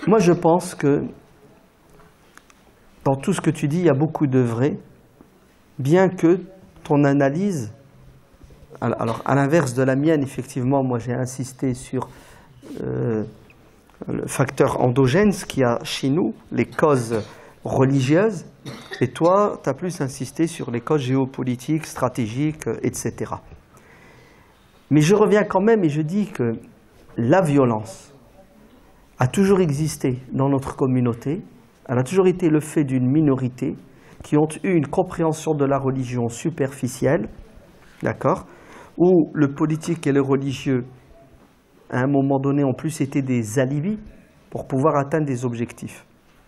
Moi, je pense que dans tout ce que tu dis, il y a beaucoup de vrai, bien que ton analyse, alors à l'inverse de la mienne, effectivement, moi j'ai insisté sur le facteur endogène, ce qu'il y a chez nous, les causes religieuses, et toi, tu as plus insisté sur les causes géopolitiques, stratégiques, etc. Mais je reviens quand même et je dis que la violence a toujours existé dans notre communauté. Elle a toujours été le fait d'une minorité qui ont eu une compréhension de la religion superficielle, d'accord, où le politique et le religieux, à un moment donné, ont plus été des alibis pour pouvoir atteindre des objectifs.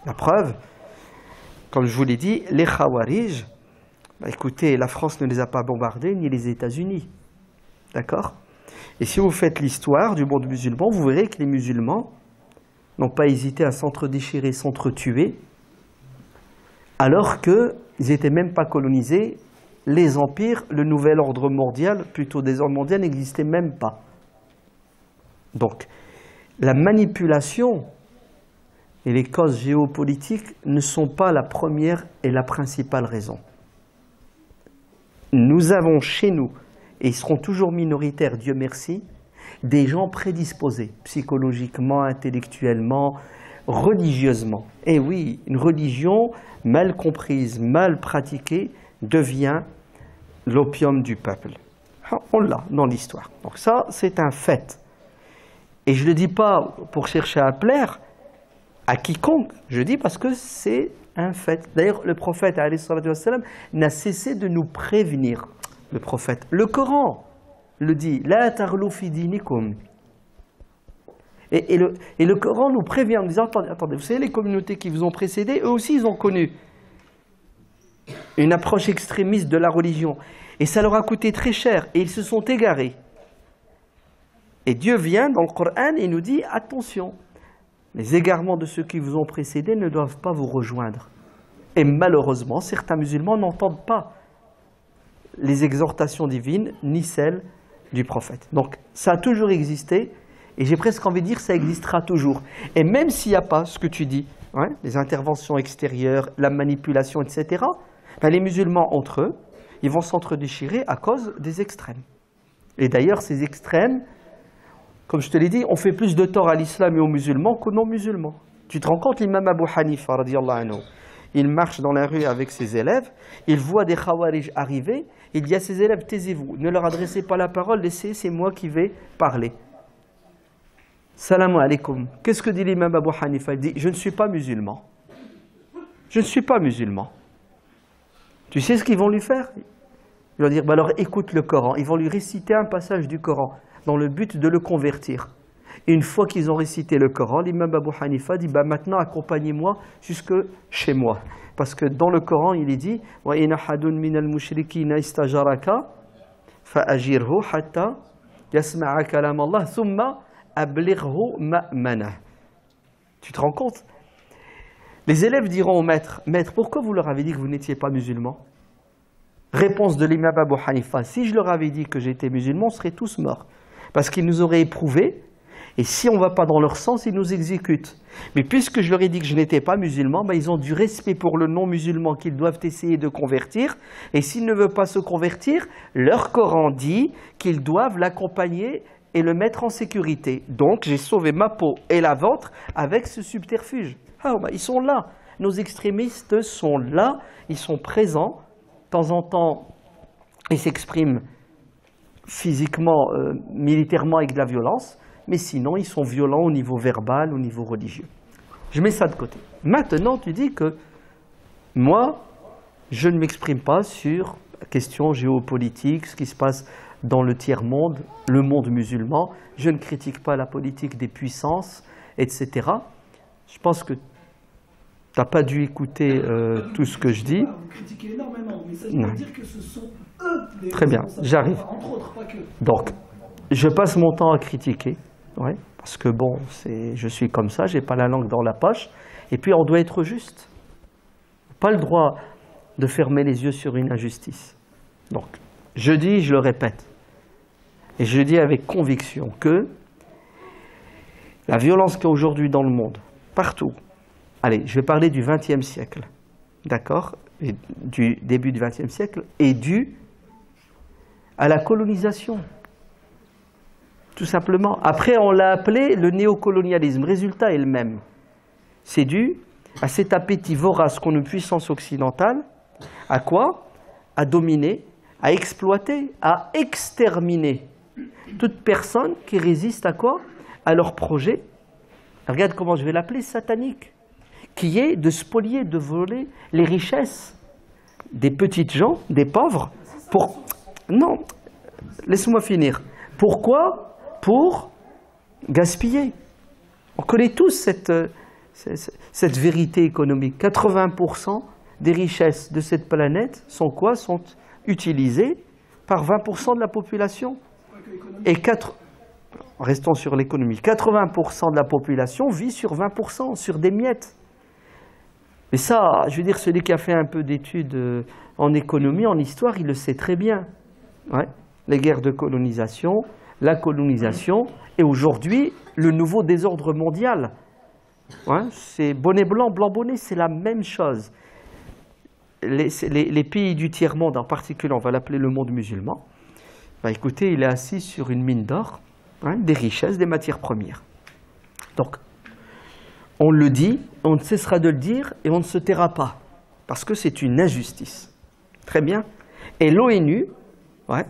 La preuve, comme je vous l'ai dit, les Khawarij, écoutez, la France ne les a pas bombardés, ni les États-Unis, d'accord? Et si vous faites l'histoire du monde musulman, vous verrez que les musulmans n'ont pas hésité à s'entre-déchirer, s'entre-tuer, alors qu'ils n'étaient même pas colonisés. Les empires, le nouvel ordre mondial, plutôt des ordres mondiaux, n'existaient même pas. Donc, la manipulation et les causes géopolitiques ne sont pas la première et la principale raison. Nous avons chez nous, et ils seront toujours minoritaires, Dieu merci, des gens prédisposés, psychologiquement, intellectuellement, religieusement. Et oui, une religion mal comprise, mal pratiquée, devient l'opium du peuple. On l'a dans l'histoire. Donc ça, c'est un fait. Et je ne le dis pas pour chercher à plaire à quiconque, je dis parce que c'est un fait. D'ailleurs, le prophète, alayhi salatu wassalam, n'a cessé de nous prévenir. Le prophète, le Coran le dit, la taghlu fi dinikum. Et le Coran nous prévient en disant, attendez, vous savez, les communautés qui vous ont précédé, eux aussi, ils ont connu une approche extrémiste de la religion. Et ça leur a coûté très cher, et ils se sont égarés. Et Dieu vient dans le Coran et nous dit, attention, les égarements de ceux qui vous ont précédés ne doivent pas vous rejoindre. Et malheureusement, certains musulmans n'entendent pas les exhortations divines, ni celles du prophète. Donc, ça a toujours existé, et j'ai presque envie de dire ça existera toujours. Et même s'il n'y a pas ce que tu dis, hein, les interventions extérieures, la manipulation, etc., ben les musulmans entre eux, ils vont s'entre-déchirer à cause des extrêmes. Et d'ailleurs, ces extrêmes, comme je te l'ai dit, on fait plus de tort à l'islam et aux musulmans qu'aux non-musulmans. Tu te rends compte, l'imam Abu Hanifa, radiyallahu anhu, il marche dans la rue avec ses élèves, il voit des Khawarij arriver, il dit à ses élèves, taisez-vous, ne leur adressez pas la parole, laissez, c'est moi qui vais parler. Salam alaikum. Qu'est-ce que dit l'imam Abu Hanifa? Il dit, je ne suis pas musulman. Je ne suis pas musulman. Tu sais ce qu'ils vont lui faire? Ils vont dire, bah alors écoute le Coran. Ils vont lui réciter un passage du Coran dans le but de le convertir. Et une fois qu'ils ont récité le Coran, l'imam Abu Hanifa dit, bah maintenant accompagnez-moi jusque chez moi. Parce que dans le Coran, il est dit, wa in ahadun minal mushrikina istajaraka fa'ajirhu hatta yasma'a kalam Allah thumma ablighu ma'manah. Tu te rends compte? Les élèves diront au maître, maître, pourquoi vous leur avez dit que vous n'étiez pas musulman? Réponse de l'imam Abu Hanifa, si je leur avais dit que j'étais musulman, on serait tous morts. Parce qu'ils nous auraient éprouvés, et si on ne va pas dans leur sens, ils nous exécutent. Mais puisque je leur ai dit que je n'étais pas musulman, ben ils ont du respect pour le non-musulman qu'ils doivent essayer de convertir, et s'il ne veut pas se convertir, leur Coran dit qu'ils doivent l'accompagner et le mettre en sécurité. Donc j'ai sauvé ma peau et la vôtre avec ce subterfuge. Ah, ben, ils sont là, nos extrémistes sont là, ils sont présents, de temps en temps ils s'expriment physiquement, militairement avec de la violence, mais sinon ils sont violents au niveau verbal, au niveau religieux. Je mets ça de côté. Maintenant tu dis que moi, je ne m'exprime pas sur la question géopolitique, ce qui se passe dans le tiers-monde, le monde musulman, je ne critique pas la politique des puissances, etc. Je pense que tu n'as pas dû écouter tout ce que je dis. Vous critiquez énormément, mais ça veut dire que ce sont eux les Très bien, j'arrive. Entre autres, pas que. Donc, je passe mon temps à critiquer, ouais, parce que bon, je suis comme ça, j'ai pas la langue dans la poche, et puis on doit être juste. Pas le droit de fermer les yeux sur une injustice. Donc, je dis, je le répète, et je dis avec conviction que la violence qu'il y a aujourd'hui dans le monde, partout. Allez, je vais parler du XXe siècle, d'accord, du début du XXe siècle, et dû à la colonisation, tout simplement. Après, on l'a appelé le néocolonialisme. Résultat est le même. C'est dû à cet appétit vorace qu'ont une puissance occidentale. À quoi? À dominer, à exploiter, à exterminer toute personne qui résiste à quoi? À leur projet. Regarde comment je vais l'appeler, satanique, qui est de spolier, de voler les richesses des petites gens, des pauvres, pour... Non, laisse-moi finir. Pourquoi? Pour gaspiller. On connaît tous cette vérité économique. 80% des richesses de cette planète sont quoi? Sont utilisées par 20% de la population. Et restons sur l'économie. 80% de la population vit sur 20%, sur des miettes. Mais ça, je veux dire, celui qui a fait un peu d'études en économie, en histoire, il le sait très bien. Ouais. Les guerres de colonisation, la colonisation, et aujourd'hui, le nouveau désordre mondial. Ouais, c'est bonnet blanc, blanc bonnet, c'est la même chose. Les pays du tiers-monde, en particulier, on va l'appeler le monde musulman, bah écoutez, il est assis sur une mine d'or, hein, des richesses, des matières premières. Donc, on le dit, on ne cessera de le dire, et on ne se taira pas, parce que c'est une injustice. Très bien. Et l'ONU, ouais,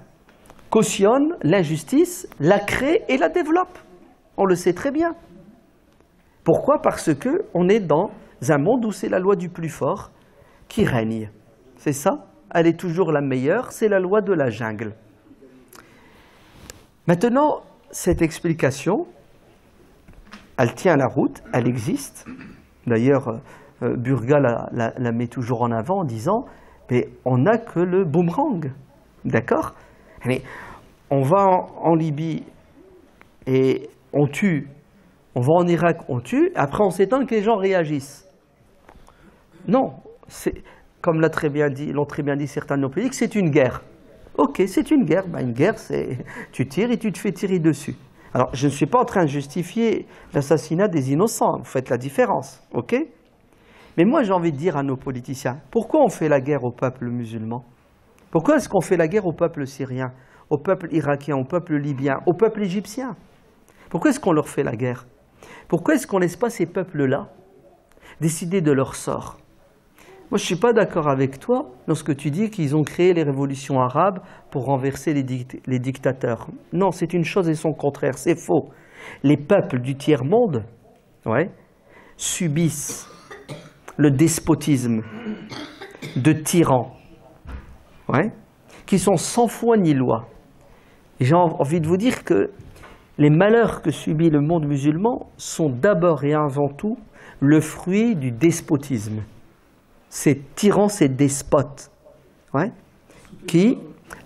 cautionne l'injustice, la crée et la développe. On le sait très bien. Pourquoi? Parce qu'on est dans un monde où c'est la loi du plus fort qui règne. C'est ça? Elle est toujours la meilleure, c'est la loi de la jungle. Maintenant, cette explication, elle tient la route, elle existe. D'ailleurs, Burga la met toujours en avant en disant « mais on n'a que le boomerang ». D'accord? Mais on va en Libye et on tue, on va en Irak, on tue, après on s'étonne que les gens réagissent. Non, c'est, comme l'ont très bien dit certains de nos pays, que c'est une guerre. Ok, c'est une guerre. Ben, une guerre, c'est tu tires et tu te fais tirer dessus. Alors, je ne suis pas en train de justifier l'assassinat des innocents, vous faites la différence, ok? Mais moi, j'ai envie de dire à nos politiciens, pourquoi on fait la guerre au peuple musulman? Pourquoi est-ce qu'on fait la guerre au peuple syrien, au peuple irakien, au peuple libyen, au peuple égyptien? Pourquoi est-ce qu'on leur fait la guerre? Pourquoi est-ce qu'on ne laisse pas ces peuples-là décider de leur sort? Moi, je ne suis pas d'accord avec toi lorsque tu dis qu'ils ont créé les révolutions arabes pour renverser les dictateurs. Non, c'est une chose et son contraire, c'est faux. Les peuples du tiers-monde, ouais, subissent le despotisme de tyrans, ouais, qui sont sans foi ni loi. J'ai envie de vous dire que les malheurs que subit le monde musulman sont d'abord et avant tout le fruit du despotisme. Ces tyrans, ces despotes, ouais, qui,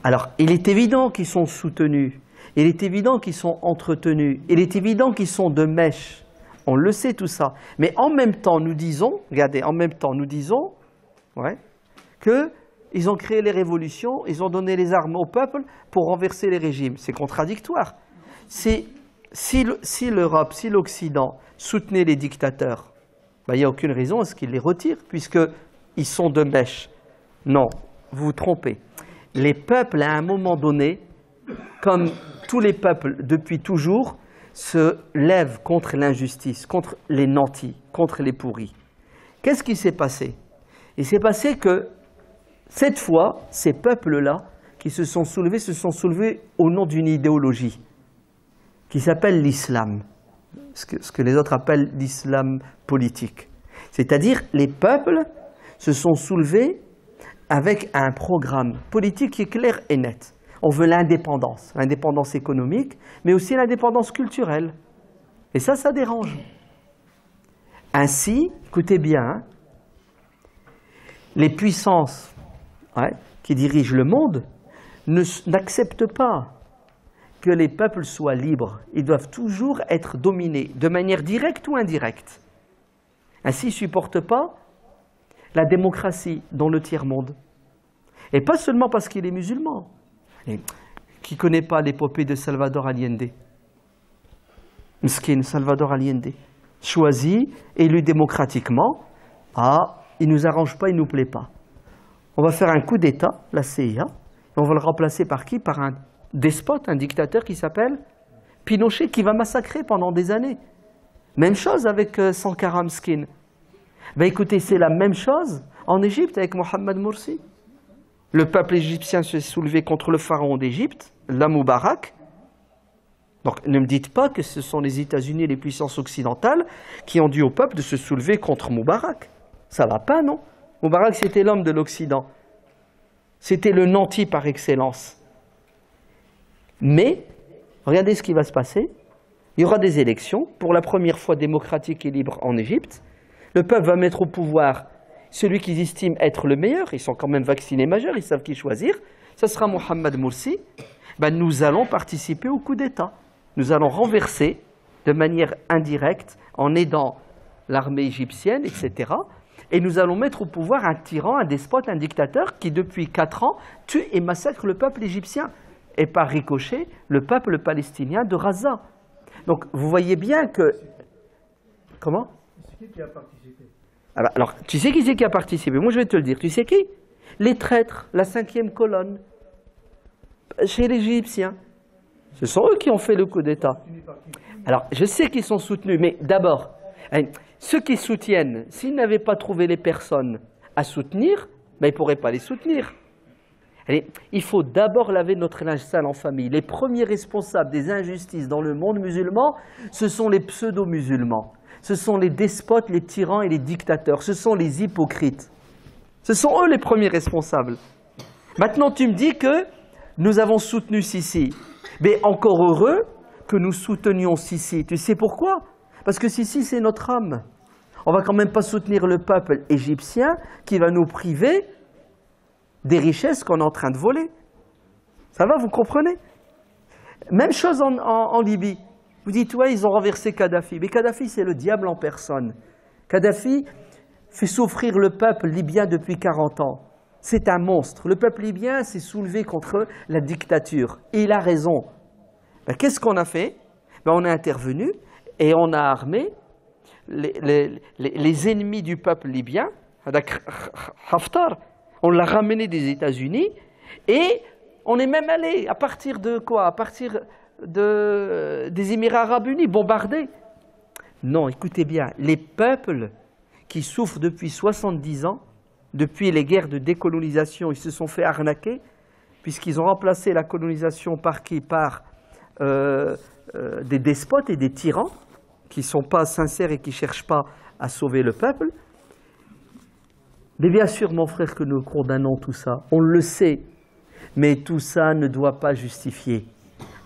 alors, il est évident qu'ils sont soutenus, il est évident qu'ils sont entretenus, il est évident qu'ils sont de mèche, on le sait tout ça, mais en même temps nous disons, regardez, en même temps nous disons, ouais, qu'ils ont créé les révolutions, ils ont donné les armes au peuple pour renverser les régimes. C'est contradictoire. Si l'Europe, si l'Occident soutenait les dictateurs, ben, il n'y a aucune raison à ce qu'ils les retirent, puisqu'ils sont de mèche. Non, vous vous trompez. Les peuples, à un moment donné, comme tous les peuples depuis toujours, se lèvent contre l'injustice, contre les nantis, contre les pourris. Qu'est-ce qui s'est passé? Il s'est passé que, cette fois, ces peuples-là, qui se sont soulevés au nom d'une idéologie qui s'appelle l'islam, ce que les autres appellent l'islam politique. C'est-à-dire, les peuples se sont soulevés avec un programme politique qui est clair et net. On veut l'indépendance économique, mais aussi l'indépendance culturelle. Et ça dérange. Ainsi, écoutez bien, hein, les puissances, ouais, qui dirigent le monde n'acceptent pas que les peuples soient libres. Ils doivent toujours être dominés, de manière directe ou indirecte. Ainsi, ils ne supportent pas la démocratie dans le tiers-monde. Et pas seulement parce qu'il est musulman. Et qui ne connaît pas l'épopée de Salvador Allende? M'skin, Salvador Allende. choisi, élu démocratiquement. Ah, il ne nous arrange pas, il ne nous plaît pas. On va faire un coup d'État, la CIA, et on va le remplacer par qui? Par un despote, un dictateur qui s'appelle Pinochet, qui va massacrer pendant des années. Même chose avec Sankara Mskin. Ben écoutez, c'est la même chose en Égypte avec Mohamed Morsi. Le peuple égyptien s'est soulevé contre le pharaon d'Égypte, la Moubarak. Donc ne me dites pas que ce sont les États-Unis et les puissances occidentales qui ont dit au peuple de se soulever contre Moubarak. Ça va pas, non? Moubarak, c'était l'homme de l'Occident. C'était le nanti par excellence. Mais, regardez ce qui va se passer. Il y aura des élections, pour la première fois démocratiques et libres en Égypte. Le peuple va mettre au pouvoir celui qu'ils estiment être le meilleur. Ils sont quand même vaccinés majeurs, ils savent qui choisir. Ce sera Mohamed Morsi. Ben, nous allons participer au coup d'État. Nous allons renverser de manière indirecte, en aidant l'armée égyptienne, etc. Et nous allons mettre au pouvoir un tyran, un despote, un dictateur qui, depuis 4 ans, tue et massacre le peuple égyptien. Et par ricochet, le peuple palestinien de Gaza. Donc, vous voyez bien que... Comment? C'est qui a participé? Alors, tu sais qui c'est qui a participé? Moi, je vais te le dire. Tu sais qui? Les traîtres, la 5e colonne, chez les Égyptiens. Ce sont eux qui ont fait le coup d'État. Alors, je sais qu'ils sont soutenus, mais d'abord, ceux qui soutiennent, s'ils n'avaient pas trouvé les personnes à soutenir, ben, ils ne pourraient pas les soutenir. Allez, il faut d'abord laver notre linge sale en famille. Les premiers responsables des injustices dans le monde musulman, ce sont les pseudo-musulmans. Ce sont les despotes, les tyrans et les dictateurs. Ce sont les hypocrites. Ce sont eux les premiers responsables. Maintenant, tu me dis que nous avons soutenu Sisi. Mais encore heureux que nous soutenions Sisi. Tu sais pourquoi? Parce que Sisi, c'est notre âme. On ne va quand même pas soutenir le peuple égyptien qui va nous priver des richesses qu'on est en train de voler. Ça va, vous comprenez? Même chose en Libye. Vous dites, ouais, ils ont renversé Kadhafi. Mais Kadhafi, c'est le diable en personne. Kadhafi fait souffrir le peuple libyen depuis 40 ans. C'est un monstre. Le peuple libyen s'est soulevé contre la dictature. Et il a raison. Ben, qu'est-ce qu'on a fait? Ben, on est intervenu et on a armé les ennemis du peuple libyen. Haftar, on l'a ramené des États-Unis et on est même allé, à partir de quoi? À partir des Émirats arabes unis, bombarder. Non, écoutez bien, les peuples qui souffrent depuis 70 ans, depuis les guerres de décolonisation, ils se sont fait arnaquer, puisqu'ils ont remplacé la colonisation par qui? Par des despotes et des tyrans qui ne sont pas sincères et qui ne cherchent pas à sauver le peuple. Mais bien sûr, mon frère, que nous condamnons tout ça, on le sait, mais tout ça ne doit pas justifier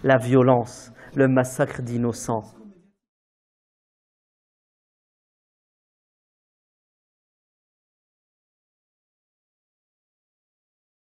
la violence, le massacre d'innocents.